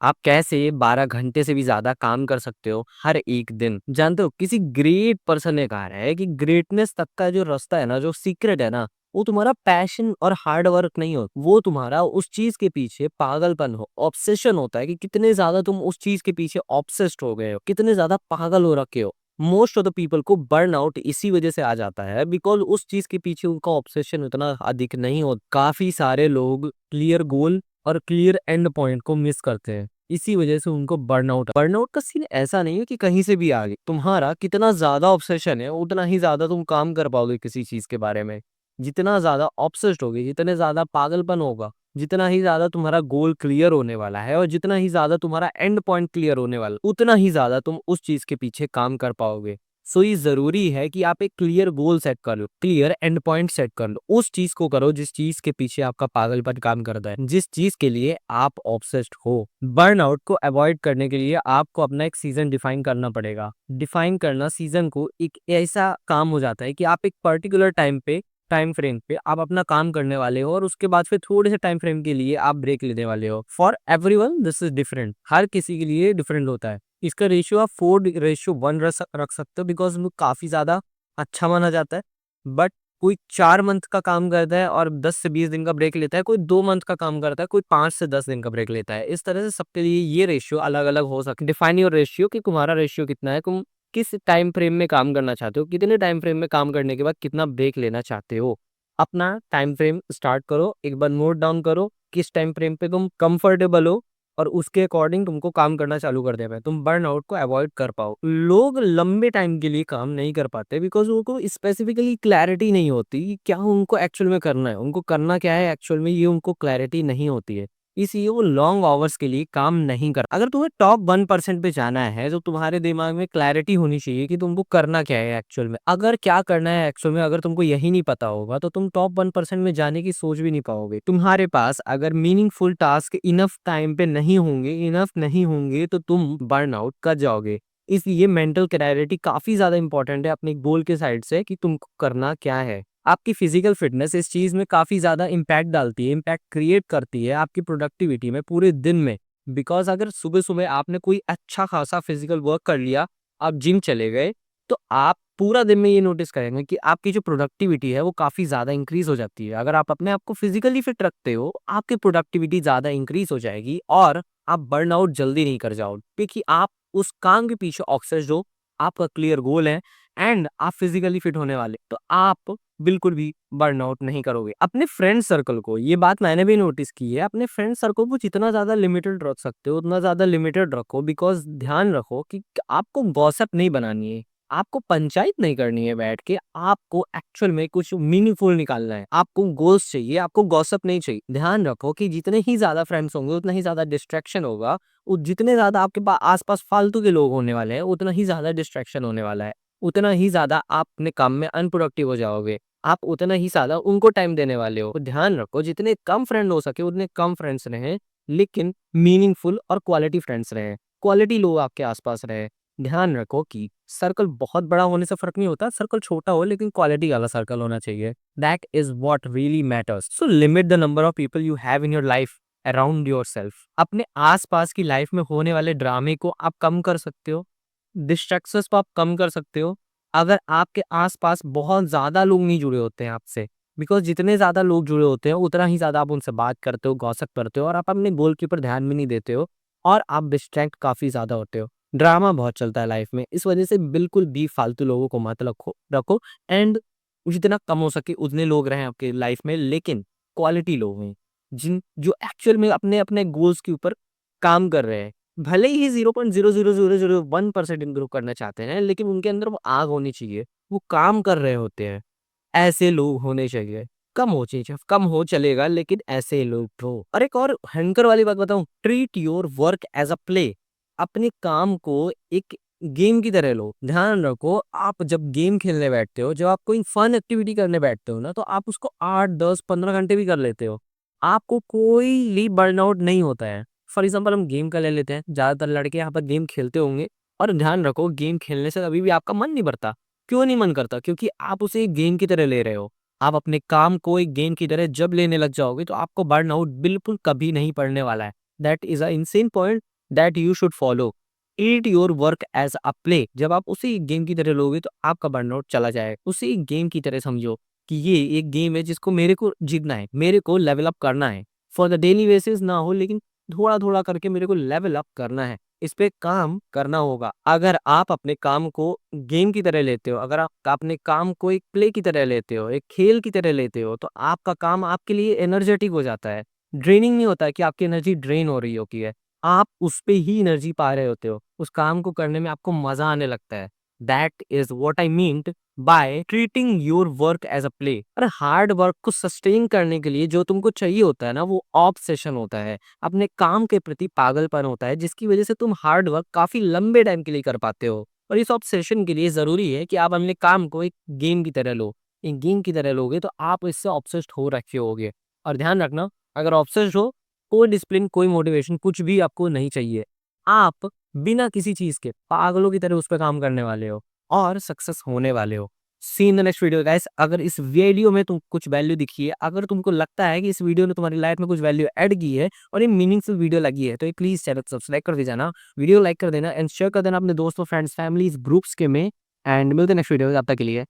आप कैसे 12 घंटे से भी ज़्यादा काम कर सकते हो हर एक दिन। जानते हो किसी ग्रेट पर्सन ने कहा है कि ग्रेटनेस तक का जो रास्ता है ना, जो सीक्रेट है ना, वो तुम्हारा पैशन और हार्ड वर्क नहीं हो, वो तुम्हारा उस चीज़ के पीछे पागलपन हो, ऑब्सेशन होता है कि कितने ज़्यादा तुम उस चीज़ के पीछे ऑब्सेस्ड हो गए हो, कितने ज़्यादा पागल हो रखे हो। मोस्ट ऑफ द पीपल को बर्नआउट इसी वजह से आ जाता है बिकॉज़ उस चीज़ के पीछे उनका ऑब्सेशन उतना अधिक नहीं हो। काफ़ी सारे लोग क्लियर गोल और क्लियर एंड पॉइंट को मिस करते हैं। इसी वजह से उनको बर्नआउट का सीन ऐसा नहीं है कि कहीं से भी आ गई। तुम्हारा कितना ज़्यादा ऑब्सेशन है, उतना ही ज़्यादा तुम काम कर पाओगे किसी चीज़ के बारे में। जितना ज़्यादा ऑब्सेस्ड होगे, जितने ज़्यादा पागलपन होगा, जितना ही ज़्यादा तुम्हारा गोल क्लियर होने वाला है और जितना ही ज़्यादा तुम्हारा एंड पॉइंट क्लियर होने वाला है, उतना ही ज़्यादा तुम उस चीज़ के पीछे काम कर पाओगे। सो ये ज़रूरी है कि आप एक क्लियर गोल सेट कर लो, क्लियर एंड पॉइंट सेट कर लो। उस चीज़ को करो जिस चीज़ के पीछे आपका पागलपन काम करता है, जिस चीज़ के लिए आप ऑब्सेस्ड हो। बर्नआउट को अवॉइड करने के लिए आपको अपना एक सीज़न डिफाइन करना पड़ेगा। डिफाइन करना सीज़न को एक ऐसा काम हो जाता है कि आप एक पर्टिकुलर टाइम फ्रेम पे आप अपना काम करने वाले हो और उसके बाद फिर थोड़े से टाइम फ्रेम के लिए आप ब्रेक लेने वाले हो। For everyone this is different, हर किसी के लिए डिफरेंट होता है। इसका रेशियो आप 4:1 रख सकते हो बिकॉज वो काफी ज्यादा अच्छा माना जाता है। बट कोई 4 मंथ का काम करता है और 10 से 20 दिन का ब्रेक लेता है, कोई 2 मंथ का काम करता है, कोई 5 से 10 दिन का ब्रेक लेता है। इस तरह से सबके लिए ये रेशियो अलग अलग हो सकता है। डिफाइन योर रेशियो कि तुम्हारा रेशियो कितना है, तुम किस टाइम फ्रेम में काम करना चाहते हो, कितने टाइम फ्रेम में काम करने के बाद कितना ब्रेक लेना चाहते हो। अपना टाइम फ्रेम स्टार्ट करो, एक बार नोट डाउन करो किस टाइम फ्रेम पे तुम कंफर्टेबल हो और उसके अकॉर्डिंग तुमको काम करना चालू कर देना है, तुम बर्नआउट को अवॉइड कर पाओ। लोग लंबे टाइम के लिए काम नहीं कर पाते बिकॉज उनको स्पेसिफिकली क्लैरिटी नहीं होती कि क्या उनको एक्चुअल में करना है, उनको करना क्या है एक्चुअल में, ये उनको क्लैरिटी नहीं होती है। इसलिए वो लॉन्ग आवर्स के लिए काम नहीं कर। अगर तुम्हें टॉप 1% पे जाना है तो तुम्हारे दिमाग में क्लैरिटी होनी चाहिए कि तुमको करना क्या है एक्चुअल में। अगर क्या करना है एक्चुअल में अगर तुमको यही नहीं पता होगा तो तुम टॉप 1% में जाने की सोच भी नहीं पाओगे। तुम्हारे पास अगर मीनिंगफुल टास्क इनफ टाइम पे नहीं होंगे, इनफ नहीं होंगे, तो तुम बर्न आउट कर जाओगे। इसलिए मेंटल क्लैरिटी काफी ज्यादा इंपॉर्टेंट है अपने गोल के साइड से कि तुमको करना क्या है। आपकी फिजिकल फिटनेस इस चीज में काफी ज्यादा इम्पैक्ट डालती है, इम्पैक्ट क्रिएट करती है आपकी प्रोडक्टिविटी में पूरे दिन में। बिकॉज अगर सुबह सुबह आपने कोई अच्छा खासा फिजिकल वर्क कर लिया, आप जिम चले गए, तो आप पूरा दिन में ये नोटिस करेंगे कि आपकी जो प्रोडक्टिविटी है वो काफी ज्यादा इंक्रीज हो जाती है। अगर आप अपने आप को फिजिकली फिट रखते हो, आपकी प्रोडक्टिविटी ज्यादा इंक्रीज हो जाएगी और आप बर्नआउट जल्दी नहीं कर जाओगे क्योंकि आप उस काम के पीछे ऑक्सेस्ड हो, आपका क्लियर गोल है एंड आप फिजिकली फिट होने वाले, तो आप बिल्कुल भी बर्नआउट नहीं करोगे। अपने फ्रेंड सर्कल को, ये बात मैंने भी नोटिस की है, अपने फ्रेंड सर्कल को जितना ज्यादा लिमिटेड रख सकते हो उतना ज्यादा लिमिटेड रखो। बिकॉज ध्यान रखो कि आपको गॉसिप नहीं बनानी है, आपको पंचायत नहीं करनी है बैठ के, आपको एक्चुअल में कुछ मीनिंगफुल निकालना है। आपको गोल्स चाहिए, आपको गॉसिप नहीं चाहिए। ध्यान रखो कि जितने ही ज्यादा फ्रेंड्स होंगे उतना ही ज्यादा डिस्ट्रैक्शन होगा, जितने ज्यादा आपके पास आसपास फालतू के लोग होने वाले हैं उतना ही ज्यादा डिस्ट्रैक्शन होने वाला है, उतना ही ज्यादा आप अपने काम में अनप्रोडक्टिव हो जाओगे, आप उतना ही ज्यादा उनको टाइम देने वाले हो। तो ध्यान रखो जितने कम फ्रेंड हो सके उतने कम फ्रेंड्स रहे, लेकिन मीनिंगफुल और क्वालिटी फ्रेंड्स रहे, क्वालिटी लोग आपके आसपास रहे। ध्यान रखो कि सर्कल बहुत बड़ा होने से फर्क नहीं होता, सर्कल छोटा हो लेकिन क्वालिटी वाला सर्कल होना चाहिए। That is what really matters. So limit the number of people you have in your life around your self. अपने आसपास की लाइफ में होने वाले ड्रामे को आप कम कर सकते हो, डिस्ट्रैक्शंस को आप कम कर सकते हो अगर आपके आसपास बहुत ज्यादा लोग नहीं जुड़े होते हैं आपसे। बिकॉज जितने ज्यादा लोग जुड़े होते हैं उतना ही ज्यादा आप उनसे बात करते हो, गॉसिप करते हो और आप अपने गोल के ऊपर ध्यान भी नहीं देते हो और आप डिस्ट्रैक्ट काफी ज्यादा होते हो। ड्रामा बहुत चलता है लाइफ में, इस वजह से बिल्कुल भी फालतू लोगों को मत रखो एंड जितना कम हो सके उतने लोग रहें आपके लाइफ में, लेकिन क्वालिटी लोग हैं जिन जो एक्चुअल में अपने अपने गोल्स के ऊपर काम कर रहे हैं। भले ही 0.00001% इम्प्रूव करना चाहते हैं लेकिन उनके अंदर वो आग होनी चाहिए, वो काम कर रहे होते हैं। ऐसे लोग होने चाहिए। कम हो चाहिए, कम हो चलेगा लेकिन ऐसे लोग हो। और एक और भयंकर वाली बात बताऊं, treat your work as a play. अपने काम को एक गेम की तरह लो। ध्यान रखो आप जब गेम खेलने बैठते हो, जब आप कोई फन एक्टिविटी करने बैठते हो ना, तो आप उसको 8 10 15 घंटे भी कर लेते हो, आपको कोई भी बर्नआउट नहीं होता है। फॉर एग्जाम्पल हम गेम का ले लेते हैं, ज्यादातर लड़के यहाँ पर गेम खेलते होंगे और ध्यान रखो गेम खेलने से कभी भी आपका मन नहीं भरता। क्यों नहीं मन करता? क्योंकि आप उसे एक गेम की तरह ले रहे हो। आप अपने काम को एक गेम की तरह जब लेने लग जाओगे तो आपको बर्नआउट बिल्कुल कभी नहीं पड़ने वाला है। That is a insane point that you should follow. Treat your work as a play. जब आप उसी गेम की तरह लोगे तो आपका बर्नआउट चला जाएगा। उसी गेम की तरह समझो कि ये एक गेम है जिसको मेरे को जीतना है, मेरे को लेवल अप करना है। फॉर द डेली बेसिस ना हो, लेकिन थोड़ा थोड़ा करके मेरे को लेवल अप करना है, इस पे काम करना होगा। अगर आप अपने काम को गेम की तरह लेते हो, अगर आप अपने काम को एक प्ले की तरह लेते हो, एक खेल की तरह लेते हो, तो आपका काम आपके लिए एनर्जेटिक हो जाता है। ड्रेनिंग नहीं होता है कि आपकी एनर्जी ड्रेन हो रही होती है, आप उस पे ही एनर्जी पा रहे होते हो, उस काम को करने में आपको मजा आने लगता है। That is what I meant by treating your work as a play. और हार्ड वर्क को सस्टेन करने के लिए जो तुमको चाहिए होता है ना, वो ऑब्सेशन होता है, अपने काम के प्रति पागलपन होता है, जिसकी वजह से तुम हार्ड वर्क काफी लंबे टाइम के लिए कर पाते हो। और इस ऑब्सेशन के लिए जरूरी है कि आप अपने काम को एक गेम की तरह लो। एक गेम की तरह लोगे तो आप इससे ऑब्सेस्ड हो रखे होगे। और ध्यान रखना, अगर ऑब्सेस्ड हो, कोई डिसिप्लिन, कोई मोटिवेशन, कुछ भी आपको नहीं चाहिए। आप बिना किसी चीज के पागलों की तरह उस पर काम करने वाले हो और सक्सेस होने वाले हो। See in the next video guys. अगर इस वीडियो में तुम कुछ वैल्यू दिखी है, अगर तुमको लगता है कि इस वीडियो ने तुम्हारी लाइफ में कुछ वैल्यू ऐड की है और ये मीनिंगफुल वीडियो लगी है, तो प्लीज चैनल सब्सक्राइब कर दीजिए, वीडियो लाइक कर देना एंड शेयर कर देना अपने दोस्तों, फ्रेंड्स, फैमिलीज, ग्रुप्स के में। एंड मिलते हैं नेक्स्ट वीडियो में, तब तक के लिए